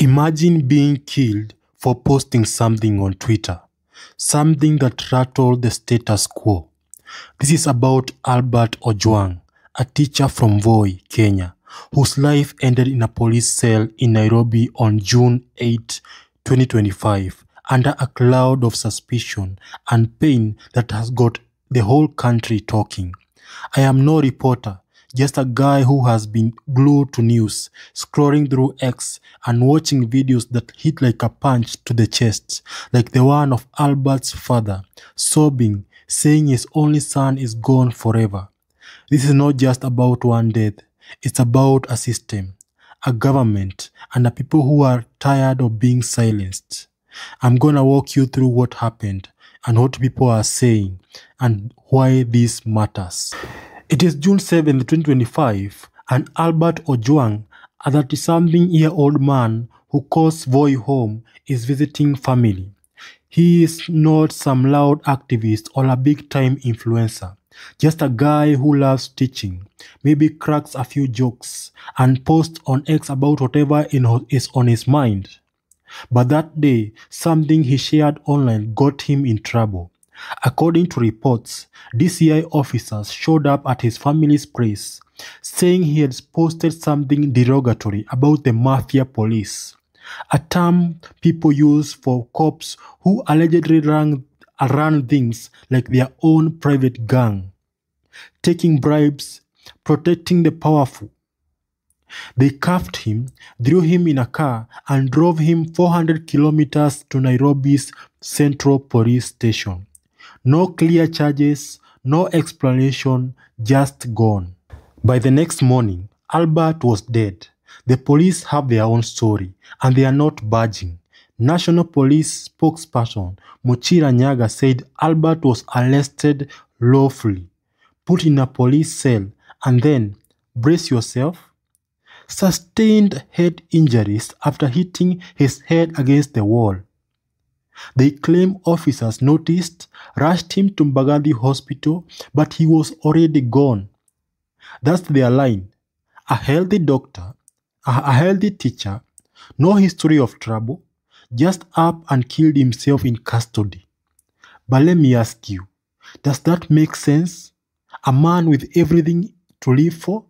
Imagine being killed for posting something on Twitter, something that rattled the status quo. This is about Albert Ojwang, a teacher from Voi, Kenya, whose life ended in a police cell in Nairobi on June 8, 2025, under a cloud of suspicion and pain that has got the whole country talking. I am no reporter, just a guy who has been glued to news, scrolling through X and watching videos that hit like a punch to the chest, like the one of Albert's father, sobbing, saying his only son is gone forever. This is not just about one death, it's about a system, a government, and the people who are tired of being silenced. I'm gonna walk you through what happened and what people are saying and why this matters. It is June 7, 2025, and Albert Ojwang, a 30-something-year-old man who calls Voi home, is visiting family. He is not some loud activist or a big-time influencer, just a guy who loves teaching, maybe cracks a few jokes, and posts on X about whatever is on his mind. But that day, something he shared online got him in trouble. According to reports, DCI officers showed up at his family's place, saying he had posted something derogatory about the mafia police, a term people use for cops who allegedly run things like their own private gang, taking bribes, protecting the powerful. They cuffed him, threw him in a car, and drove him 400 kilometers to Nairobi's Central Police Station. No clear charges, no explanation, just gone. By the next morning, Albert was dead. The police have their own story, and they are not budging. National Police spokesperson Muchira Nyaga said Albert was arrested lawfully, put in a police cell, and then, brace yourself, sustained head injuries after hitting his head against the wall. They claim officers noticed, rushed him to Mbagathi Hospital, but he was already gone. That's their line. A healthy doctor, a healthy teacher, no history of trouble, just up and killed himself in custody. But let me ask you, does that make sense? A man with everything to live for,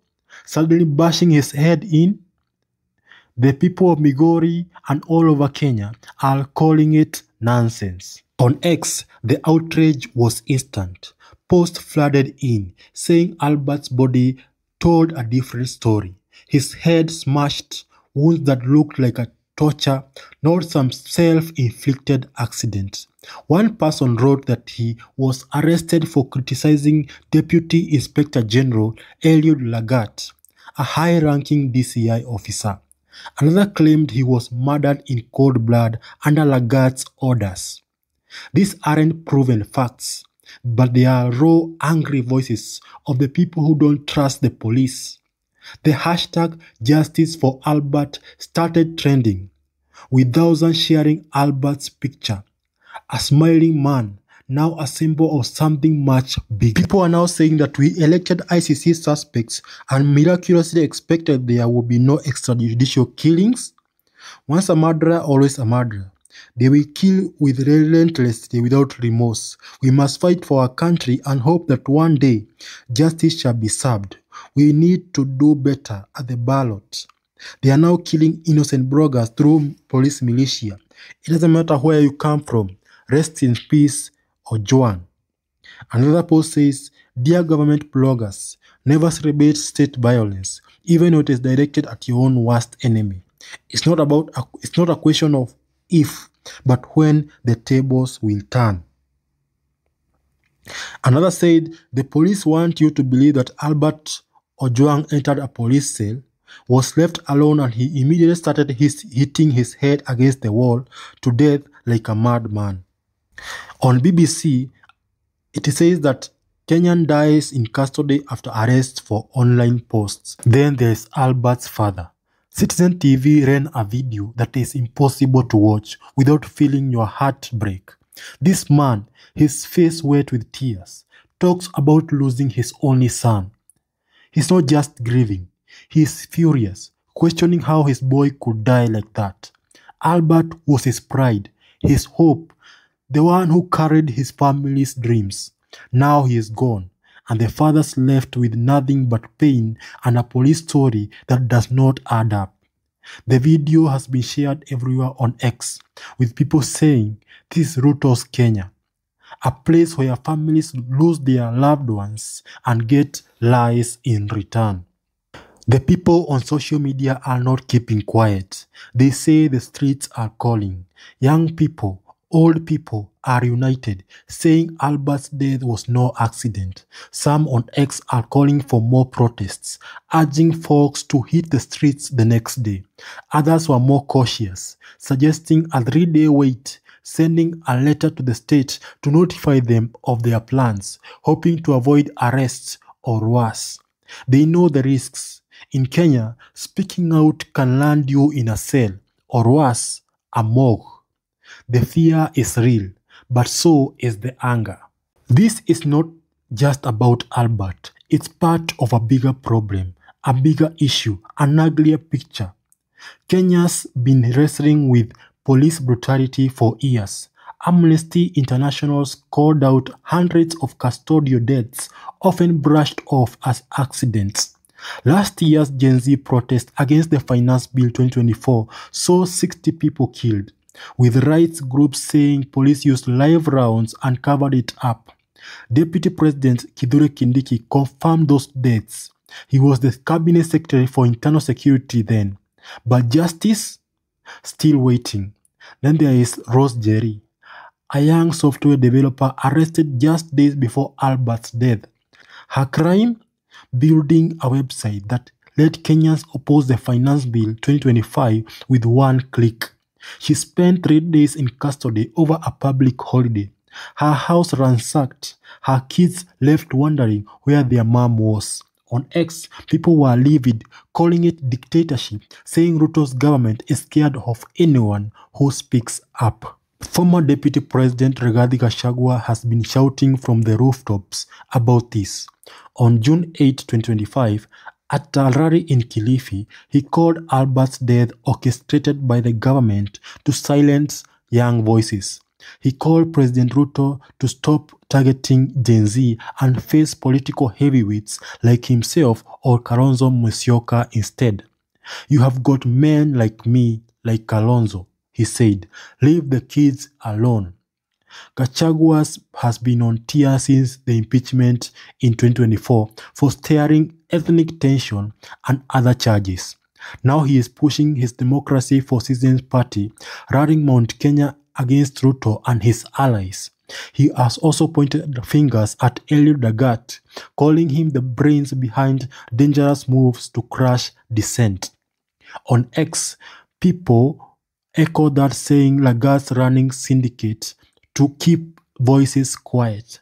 suddenly bashing his head in? The people of Migori and all over Kenya are calling it nonsense. On X, the outrage was instant. Posts flooded in, saying Albert's body told a different story. His head smashed, wounds that looked like a torture, not some self-inflicted accident. One person wrote that he was arrested for criticizing Deputy Inspector General Eliud Lagat, a high-ranking DCI officer. Another claimed he was murdered in cold blood under Lagat's orders. These aren't proven facts, but they are raw, angry voices of the people who don't trust the police. The hashtag Justice for Albert started trending, with thousands sharing Albert's picture, a smiling man, now a symbol of something much bigger. People are now saying that we elected ICC suspects and miraculously expected there would be no extrajudicial killings. Once a murderer, always a murderer. They will kill with relentlessly without remorse. We must fight for our country and hope that one day justice shall be served. We need to do better at the ballot. They are now killing innocent bloggers through police militia. It doesn't matter where you come from. Rest in peace, Ojwang. Another post says, "Dear government bloggers, never celebrate state violence, even when it is directed at your own worst enemy. It's not a question of if, but when the tables will turn." Another said, "The police want you to believe that Albert Ojwang entered a police cell, was left alone, and he immediately started hitting his head against the wall to death like a madman." On BBC, it says that Kenyan dies in custody after arrest for online posts. Then there is Albert's father. Citizen TV ran a video that is impossible to watch without feeling your heart break. This man, his face wet with tears, talks about losing his only son. He's not just grieving, he's furious, questioning how his boy could die like that. Albert was his pride, his hope, the one who carried his family's dreams. Now he is gone, and the father's left with nothing but pain and a police story that does not add up. The video has been shared everywhere on X, with people saying, "This is Ruto's Kenya, a place where families lose their loved ones and get lies in return." The people on social media are not keeping quiet. They say the streets are calling. Young people, old people are united, saying Albert's death was no accident. Some on X are calling for more protests, urging folks to hit the streets the next day. Others were more cautious, suggesting a 3-day wait, sending a letter to the state to notify them of their plans, hoping to avoid arrests or worse. They know the risks. In Kenya, speaking out can land you in a cell, or worse, a morgue. The fear is real, but so is the anger. This is not just about Albert. It's part of a bigger problem, a bigger issue, an uglier picture. Kenya's been wrestling with police brutality for years. Amnesty International called out hundreds of custodial deaths, often brushed off as accidents. Last year's Gen Z protest against the Finance Bill 2024 saw 60 people killed, with rights groups saying police used live rounds and covered it up. Deputy President Kithure Kindiki confirmed those deaths. He was the Cabinet Secretary for Internal Security then. But justice? Still waiting. Then there is Rose Jerry, a young software developer arrested just days before Albert's death. Her crime? Building a website that let Kenyans oppose the Finance Bill 2025 with one click. She spent 3 days in custody over a public holiday. Her house ransacked. Her kids left wondering where their mom was. On X, people were livid, calling it dictatorship, saying Ruto's government is scared of anyone who speaks up. Former Deputy President Rigathi Gachagua has been shouting from the rooftops about this. On June 8, 2025, at a rally in Kilifi, he called Albert's death orchestrated by the government to silence young voices. He called President Ruto to stop targeting Gen Z and face political heavyweights like himself or Kalonzo Musyoka instead. "You have got men like me, like Kalonzo," he said. "Leave the kids alone." Gachagua has been on tier since the impeachment in 2024 for stirring ethnic tension and other charges. Now he is pushing his Democracy for Citizens Party, rallying Mount Kenya against Ruto and his allies. He has also pointed fingers at Eliud Lagat, calling him the brains behind dangerous moves to crush dissent. On X, people echo that, saying Lagat's running syndicate to keep voices quiet.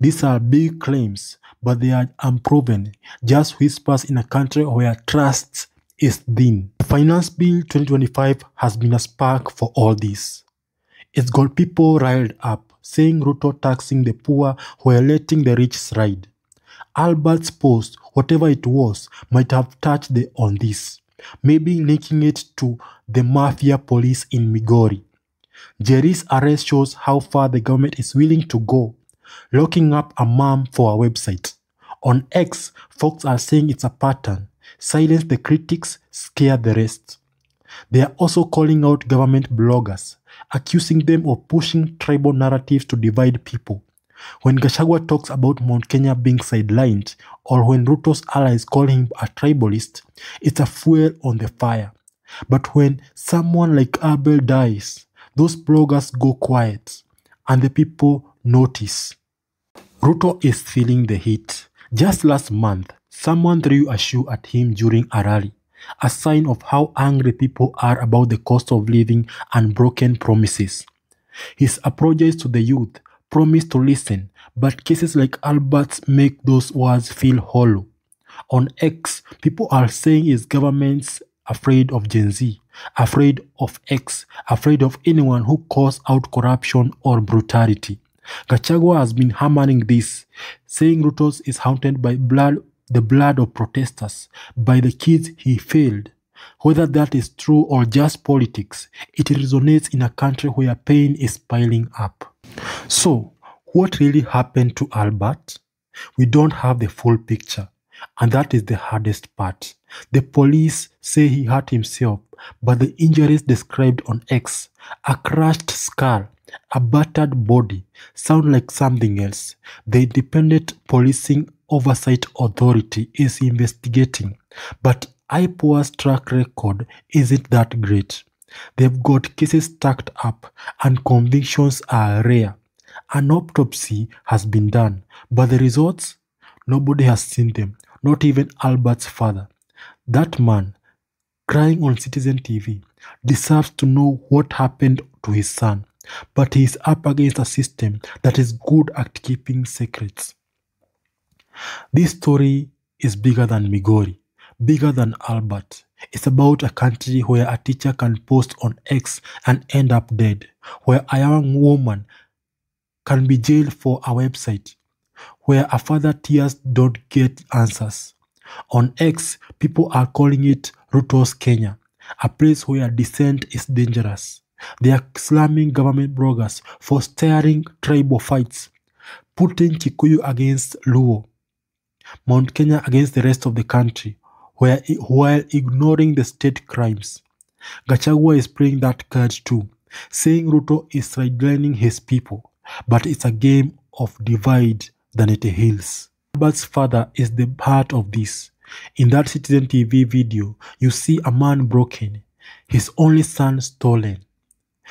These are big claims, but they are unproven, just whispers in a country where trust is thin. The Finance Bill 2025 has been a spark for all this. It's got people riled up, saying Ruto taxing the poor while letting the rich slide. Albert's post, whatever it was, might have touched on this, maybe linking it to the mafia police in Migori. Jerry's arrest shows how far the government is willing to go, locking up a mom for a website. On X, folks are saying it's a pattern. Silence the critics, scare the rest. They are also calling out government bloggers, accusing them of pushing tribal narratives to divide people. When Gachagua talks about Mount Kenya being sidelined, or when Ruto's allies call him a tribalist, it's a fuel on the fire. But when someone like Abel dies, those bloggers go quiet, and the people notice. Ruto is feeling the heat. Just last month, someone threw a shoe at him during a rally, a sign of how angry people are about the cost of living and broken promises. His apologies to the youth promised to listen, but cases like Albert's make those words feel hollow. On X, people are saying his government's afraid of Gen Z, afraid of X, afraid of anyone who calls out corruption or brutality. Gachagua has been hammering this, saying Ruto is haunted by the blood of protesters, by the kids he failed, Whether that is true or just politics, it resonates in a country where pain is piling up. So, what really happened to Albert? We don't have the full picture, and that is the hardest part. The police say he hurt himself, but the injuries described on X, a crushed skull, a battered body, sound like something else. The Independent Policing Oversight Authority is investigating, but IPOA's track record isn't that great. They've got cases stacked up, and convictions are rare. An autopsy has been done, but the results? Nobody has seen them, not even Albert's father. That man, crying on Citizen TV, deserves to know what happened to his son, but he is up against a system that is good at keeping secrets. This story is bigger than Migori, bigger than Albert. It's about a country where a teacher can post on X and end up dead, where a young woman can be jailed for a website, where a father tears don't get answers. On X, people are calling it Ruto's Kenya, a place where dissent is dangerous. They are slamming government bloggers for stirring tribal fights, putting Kikuyu against Luo, Mount Kenya against the rest of the country, while ignoring the state crimes. Gachagua is playing that card too, saying Ruto is sidelining his people, but it's a game of divide than it heals. Albert's father is the heart of this. In that Citizen TV video, you see a man broken, his only son stolen.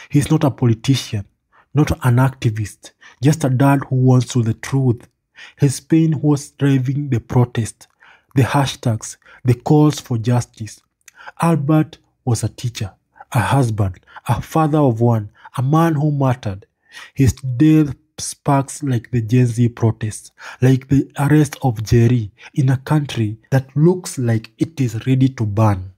He's not a politician, not an activist, just a dad who wants to the truth. His pain was driving the protest, the hashtags, the calls for justice. Albert was a teacher, a husband, a father of one, a man who mattered. His death sparks like the Gen Z protests, like the arrest of Jerry in a country that looks like it is ready to burn.